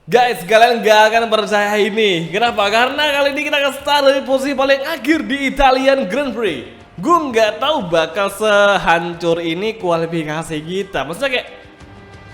Guys, kalian gak akan percaya ini. Kenapa? Karena kali ini kita akan start dari posisi paling akhir di Italian Grand Prix. Gue nggak tahu bakal sehancur ini kualifikasi kita. Maksudnya kayak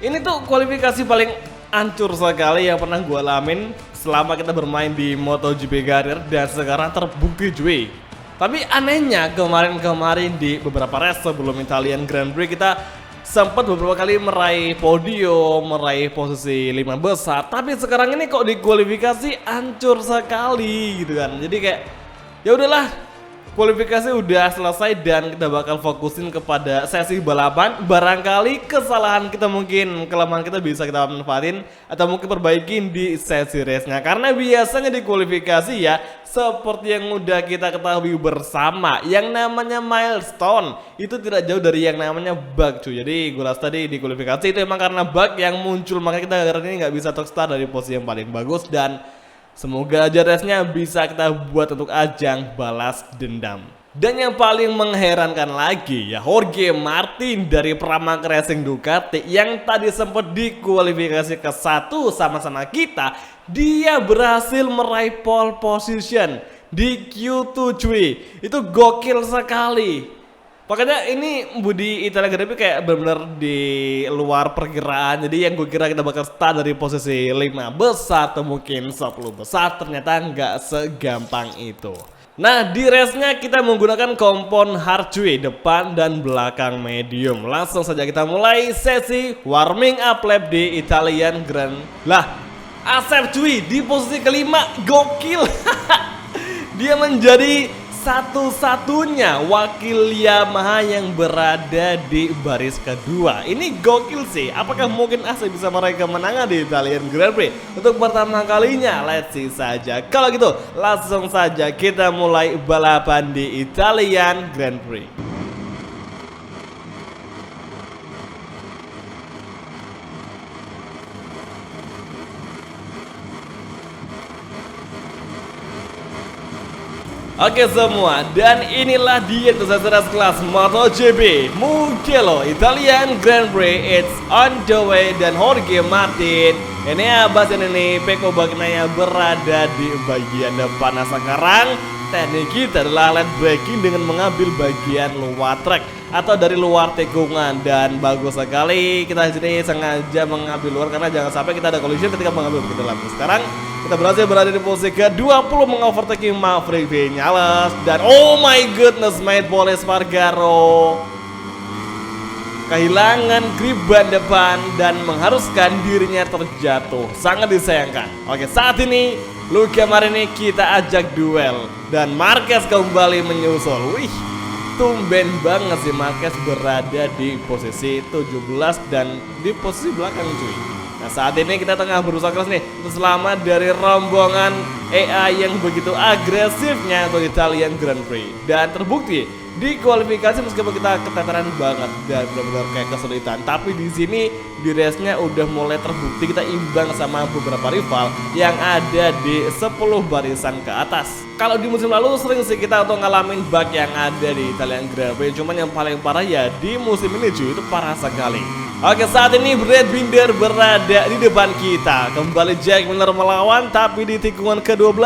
ini tuh kualifikasi paling hancur sekali yang pernah gue alamin selama kita bermain di MotoGP Career, dan sekarang terbukti cuy. Tapi anehnya kemarin-kemarin di beberapa race sebelum Italian Grand Prix kita sempat beberapa kali meraih podium, meraih posisi 5 besar. Tapi sekarang ini kok di kualifikasi hancur sekali gitu kan. Jadi kayak ya udahlah, kualifikasi udah selesai dan kita bakal fokusin kepada sesi balapan. Barangkali kesalahan kita, mungkin kelemahan kita bisa kita manfaatin atau mungkin perbaikin di sesi race-nya. Karena biasanya di kualifikasi ya, seperti yang udah kita ketahui bersama, yang namanya milestone itu tidak jauh dari yang namanya bug cuy. Jadi gue rasa tadi di kualifikasi itu emang karena bug yang muncul, makanya kita hari ini nggak bisa top start dari posisi yang paling bagus. Dan semoga aja race-nya bisa kita buat untuk ajang balas dendam. Dan yang paling mengherankan lagi ya, Jorge Martin dari Pramac Racing Ducati yang tadi sempat di kualifikasi ke-1 sama-sama kita, dia berhasil meraih pole position di Q2 cuy. Itu gokil sekali. Makanya ini Budi Italia Grand Prix kayak benar-benar di luar perkiraan. Jadi yang gue kira kita bakal start dari posisi 5 besar atau mungkin 10 besar, ternyata nggak segampang itu. Nah, di race-nya kita menggunakan kompon hard cuy, depan dan belakang medium. Langsung saja kita mulai sesi warming up lap di Italian Grand. Lah, Asep cuy di posisi kelima, gokil. Dia menjadi satu-satunya wakil Yamaha yang berada di baris kedua. Ini gokil sih. Apakah mungkin Asep bisa meraih kemenangan di Italian Grand Prix untuk pertama kalinya? Let's see saja. Kalau gitu langsung saja kita mulai balapan di Italian Grand Prix. Oke semua, dan inilah dia tuh kelas MotoGP Mugello Italian Grand Prix. It's on the way, dan Jorge Martin ini Abbas ini Pecco Bagnaia berada di bagian depan. Nah sekarang teknik kita adalah lane braking dengan mengambil bagian luar track atau dari luar tikungan, dan bagus sekali kita sini sengaja mengambil luar karena jangan sampai kita ada collision ketika mengambil begitu dalam. Sekarang kita berhasil berada di posisi ke-20 mengovertaking Maverick Viñales, dan oh my goodness, mate, Pol Espargaro kehilangan grip ban depan dan mengharuskan dirinya terjatuh. Sangat disayangkan. Oke, saat ini Luca Marini kita ajak duel dan Marquez kembali menyusul. Wih, tumben banget sih Marquez berada di posisi 17 dan di posisi belakang cuy. Nah saat ini kita tengah berusaha keras nih untuk selamat dari rombongan AI yang begitu agresifnya untuk Italian Grand Prix. Dan terbukti di kualifikasi meskipun kita keteteran banget dan benar-benar kayak kesulitan, tapi di sini di race-nya udah mulai terbukti kita imbang sama beberapa rival yang ada di 10 barisan ke atas. Kalau di musim lalu sering sih kita untuk ngalamin bug yang ada di Italian Grand Prix, cuman yang paling parah ya di musim ini cuy, itu parah sekali. Oke, saat ini Brad Binder berada di depan kita. Kembali Jack Miller melawan, tapi di tikungan ke-12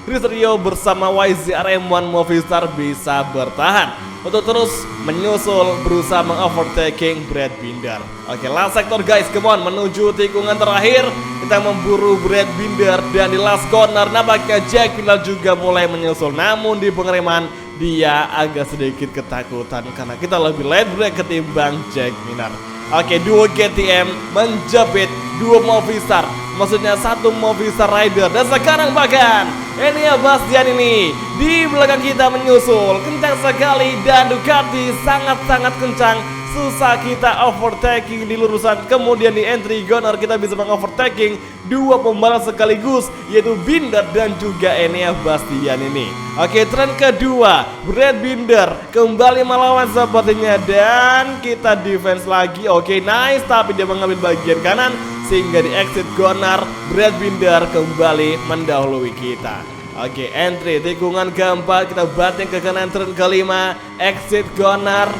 Chris Rio bersama YZR-M1 Movistar bisa bertahan untuk terus menyusul berusaha mengovertaking Brad Binder. Oke, last sector guys, come on, menuju tikungan terakhir. Kita memburu Brad Binder dan di last corner nampaknya Jack Miller juga mulai menyusul. Namun di pengereman dia agak sedikit ketakutan karena kita lebih late break ketimbang Jack Miller. Oke, duo KTM menjepit duo Movistar, maksudnya satu Movistar Rider. Dan sekarang bahkan ini ya Bastian ini di belakang kita menyusul kencang sekali, dan Ducati sangat-sangat kencang. Susah kita overtaking di lurusan. Kemudian di entry corner kita bisa mengovertaking dua pembalap sekaligus, yaitu Binder dan juga Enea Bastian ini. Oke, tren kedua Brad Binder kembali melawan sepertinya, dan kita defense lagi. Oke, nice, tapi dia mengambil bagian kanan sehingga di exit corner Brad Binder kembali mendahului kita. Oke, entry tikungan keempat kita banting ke kanan, turn kelima, exit corner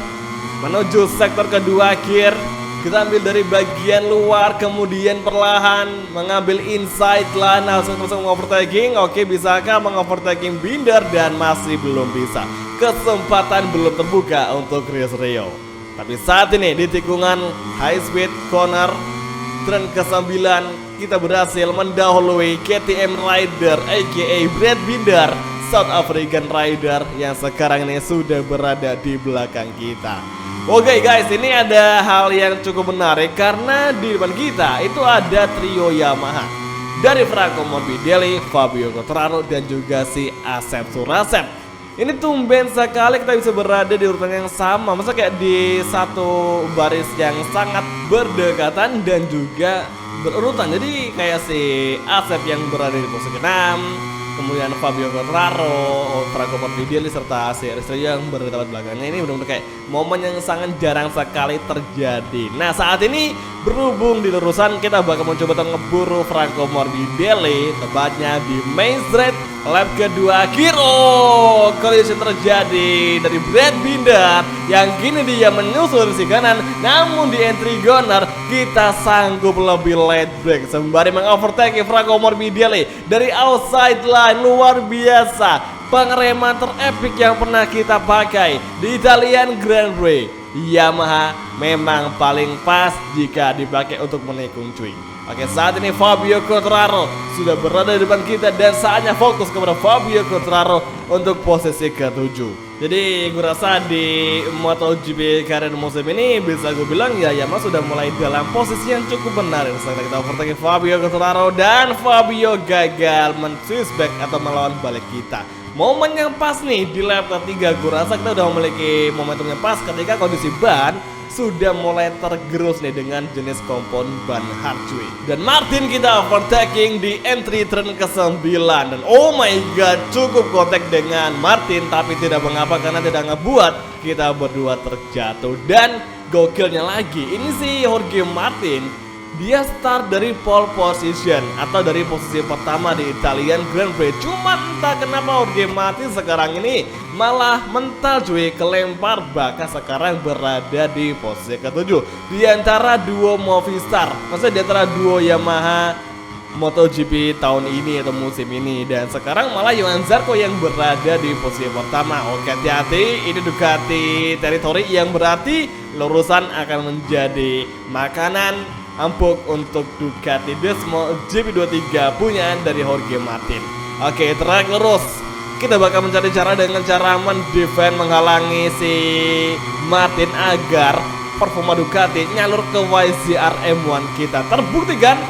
menuju sektor kedua, gear Kita ambil dari bagian luar, kemudian perlahan mengambil inside lah. Nah, langsung mengovertaking. Oke, bisakah mengovertaking Binder? Dan masih belum bisa. Kesempatan belum terbuka untuk Chris Rio. Tapi saat ini di tikungan high speed corner turn ke-9 kita berhasil mendahului KTM Rider aka Brad Binder, South African Rider yang sekarang ini sudah berada di belakang kita. Oke guys, ini ada hal yang cukup menarik karena di depan kita itu ada trio Yamaha dari Franco Morbidelli, Fabio Quartararo dan juga si Asep Surasep. Ini tumben sekali kita bisa berada di urutan yang sama, masa kayak di satu baris yang sangat berdekatan dan juga berurutan. Jadi kayak si Asep yang berada di posisi 6, kemudian Fabio Quartararo, Franco Morbidelli serta si Rizal yang berada di belakangnya. Ini benar-benar kayak momen yang sangat jarang sekali terjadi. Nah, saat ini berhubung di lurusan kita bakal mencoba untuk ngeburu Franco Morbidelli, tepatnya di main straight lap kedua. Kiro collision terjadi dari Brad Binder yang kini dia menyusul di kanan, namun di entry corner kita sanggup lebih late break sembari mengovertake Franco Morbidelli dari outside line. Luar biasa pengereman terepik yang pernah kita pakai di Italian Grand Prix. Yamaha memang paling pas jika dipakai untuk menikung cuy. Oke, saat ini Fabio Quartararo sudah berada di depan kita dan saatnya fokus kepada Fabio Quartararo untuk posisi ke-7. Jadi gue rasa di MotoGP karir musim ini bisa gue bilang ya Yamaha sudah mulai dalam posisi yang cukup benar. Sekarang kita overtake Fabio Quartararo dan Fabio gagal men-switch back atau melawan balik kita. Momen yang pas nih di lap ketiga, gue rasa kita udah memiliki momentum yang pas ketika kondisi ban sudah mulai tergerus nih dengan jenis kompon ban hard cuy. Dan Martin kita overtaking di entry turn ke-9 dan oh my god cukup kontak dengan Martin, tapi tidak mengapa karena tidak ngebuat kita berdua terjatuh. Dan gokilnya lagi ini si Jorge Martin dia start dari pole position atau dari posisi pertama di Italian Grand Prix. Cuma entah kenapa Jorge Martin sekarang ini malah mental cuy, kelempar bahkan sekarang berada di posisi ke-7 di antara duo Movistar. Maksudnya di antara duo Yamaha MotoGP tahun ini atau musim ini, dan sekarang malah Johan Zarco yang berada di posisi pertama. Oke, hati-hati, ini Ducati territory yang berarti lurusan akan menjadi makanan empuk untuk Ducati Desmo GP23 punyaan dari Jorge Martin. Oke, track lurus. Kita bakal mencari cara dengan cara mendefend menghalangi si Martin agar performa Ducati nyalur ke YZR M1 kita. Terbukti kan?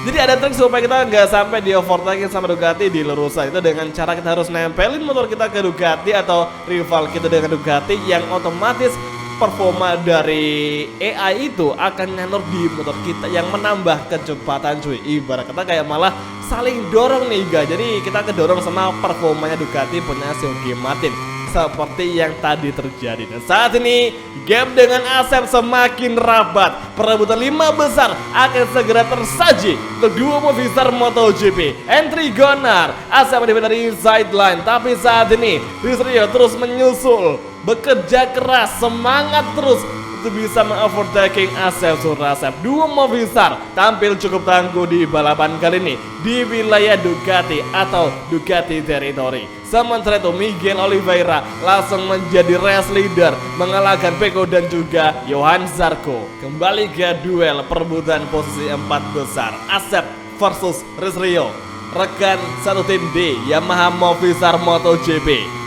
Jadi ada trik supaya kita nggak sampai di overtaking sama Ducati di lurusan. Itu dengan cara kita harus nempelin motor kita ke Ducati atau rival kita dengan Ducati yang otomatis performa dari AI itu akan nyalur di motor kita yang menambah kecepatan cuy. Ibarat kata kayak malah saling dorong nih guys. Jadi kita kedorong sama performanya Ducati punya Jorge Martin seperti yang tadi terjadi. Dan saat ini gap dengan Asep semakin rapat. Perebutan 5 besar akan segera tersaji untuk duo Movistar MotoGP. Entry corner Asep dari inside line, tapi saat ini Rizal terus menyusul, bekerja keras, semangat terus untuk bisa mengovertaking Asep Surasep. Duo Movistar tampil cukup tangguh di balapan kali ini di wilayah Ducati atau Ducati territory. Sementara itu Miguel Oliveira langsung menjadi race leader mengalahkan Pecco dan juga Johan Zarco. Kembali ke duel perebutan posisi 4 besar Asep versus Rizal, rekan satu tim di Yamaha Movistar MotoGP.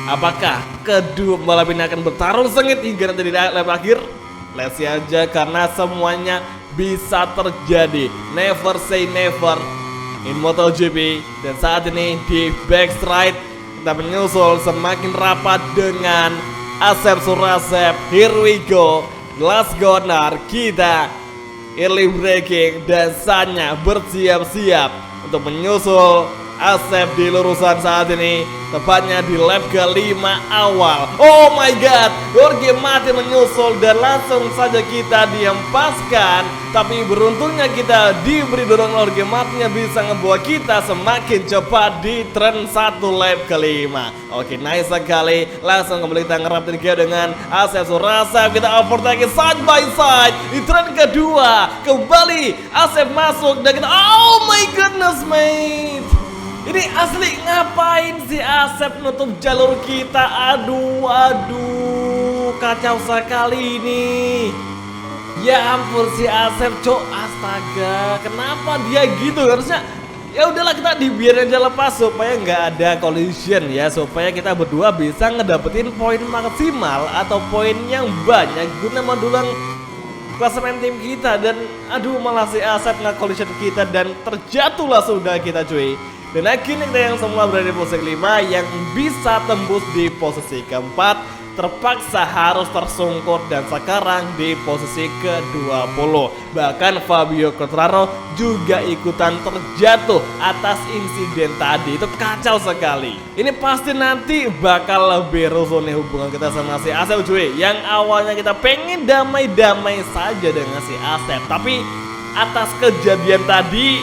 Apakah kedua pembalap ini akan bertarung sengit hingga nanti di lap akhir? Let's see aja karena semuanya bisa terjadi. Never say never in MotoGP. Dan saat ini di backstride kita menyusul semakin rapat dengan Asep Surasep. Here we go. Last corner kita early braking dan saatnya bersiap-siap untuk menyusul Asep di lurusan saat ini, tepatnya di lap ke-5 awal. Oh my god, Jorge Martin menyusul dan langsung saja kita dihempaskan. Tapi beruntungnya kita diberi dorongan Jorge Martin yang bisa membawa kita semakin cepat di turn 1 lap ke-5. Oke, nice sekali. Langsung kembali kita ngerapin gear dengan Asep Surasa. Kita overtake side by side di turn kedua. Kembali Asep masuk dan kita, oh my goodness mate, ini asli ngapain sih Asep nutup jalur kita? Aduh, kacau sekali ini. Ya ampun si Asep, cok, astaga, kenapa dia gitu? Harusnya ya udahlah kita dibiarin aja lepas supaya nggak ada collision ya, supaya kita berdua bisa ngedapetin poin maksimal atau poin yang banyak guna mendulang klasemen tim kita. Dan aduh, malah si Asep nge-collision kita dan terjatuhlah sudah kita cuy. Dan akhirnya kita yang semula berada di posisi 5 yang bisa tembus di posisi keempat terpaksa harus tersungkur dan sekarang di posisi ke-20. Bahkan Fabio Quartararo juga ikutan terjatuh atas insiden tadi. Itu kacau sekali. Ini pasti nanti bakal lebih rusuh nih hubungan kita sama si Asep cuy. Yang awalnya kita pengen damai-damai saja dengan si Asep, tapi atas kejadian tadi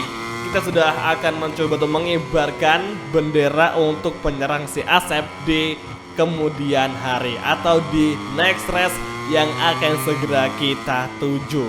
kita sudah akan mencoba untuk mengibarkan bendera untuk penyerang si Asep di kemudian hari atau di next race yang akan segera kita tuju.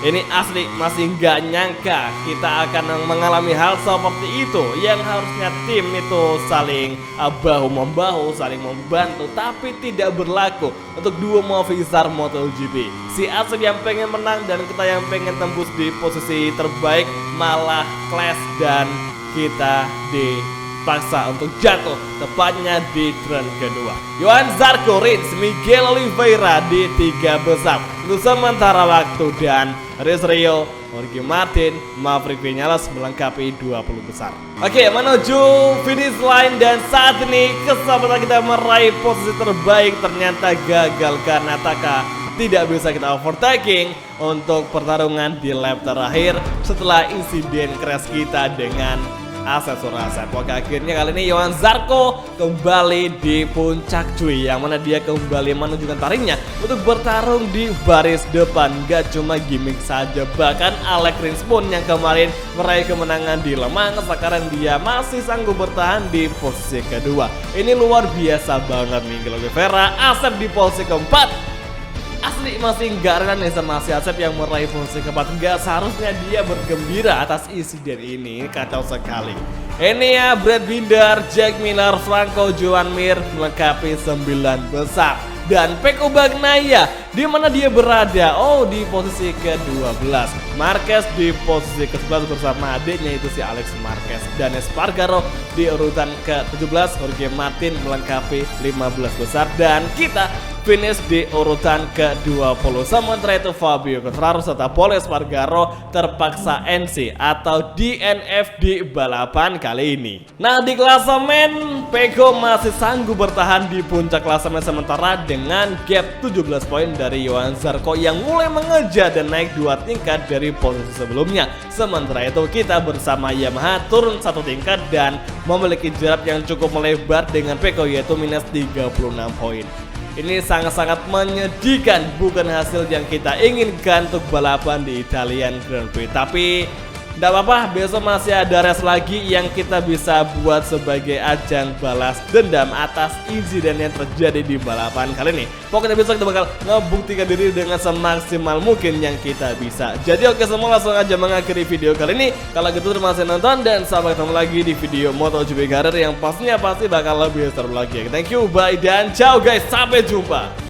Ini asli masih nggak nyangka kita akan mengalami hal seperti itu, yang harusnya tim itu saling bahu-membahu, saling membantu, tapi tidak berlaku untuk duo Movistar MotoGP. Si Asep yang pengen menang dan kita yang pengen tembus di posisi terbaik malah clash dan kita dipaksa untuk jatuh tepatnya di turn kedua. Johan Zarco, Rins, Miguel Oliveira di 3 besar untuk sementara waktu, dan Rio, Jorge Martin, Maverick Vinales melengkapi 20 besar. Oke, menuju finish line dan saat ini kesempatan kita meraih posisi terbaik ternyata gagal karena Taka tidak bisa kita overtaking untuk pertarungan di lap terakhir setelah insiden crash kita dengan Asep Surasa. Oke, akhirnya kali ini Johan Zarco kembali di puncak cuy, yang mana dia kembali menunjukkan taringnya untuk bertarung di baris depan. Gak cuma gimmick saja, bahkan Alex Rins pun yang kemarin meraih kemenangan di Le Mans, sekarang dia masih sanggup bertahan di posisi kedua. Ini luar biasa banget nih. Miguel Oliveira, Asep di posisi keempat. Asli masih nggak rela nih sama si Asep yang meraih posisi keempat. Nggak seharusnya dia bergembira atas insiden ini, kacau sekali. Ini ya Brad Binder, Jack Miller, Franco Joan Mir melengkapi 9 besar. Dan Pecco Bagnaia di mana dia berada? Oh, di posisi ke-12. Marquez di posisi ke-11 bersama adiknya itu si Alex Marquez. Dan Espargaro di urutan ke-17. Jorge Martin melengkapi 15 besar dan kita finish di urutan ke-20. Sementara itu Fabio Quartararo serta Pol Espargaro terpaksa NC atau DNF di balapan kali ini. Nah, di klasemen Pecco masih sanggup bertahan di puncak klasemen sementara dengan gap 17 poin dari Johan Zarco yang mulai mengejar dan naik 2 tingkat dari posisi sebelumnya. Sementara itu kita bersama Yamaha turun 1 tingkat dan memiliki jarak yang cukup melebar dengan Pecco yaitu minus 36 poin. Ini sangat-sangat menyedihkan, bukan hasil yang kita inginkan untuk balapan di Italian Grand Prix. Tapi tidak apa-apa, besok masih ada race lagi yang kita bisa buat sebagai ajang balas dendam atas insiden yang terjadi di balapan kali ini. Pokoknya besok kita bakal ngebuktikan diri dengan semaksimal mungkin yang kita bisa. Jadi oke semua, langsung aja mengakhiri video kali ini. Kalau gitu terima kasih nonton dan sampai ketemu lagi di video MotoGP Career yang pastinya pasti bakal lebih seru lagi. Thank you, bye dan ciao guys, sampai jumpa.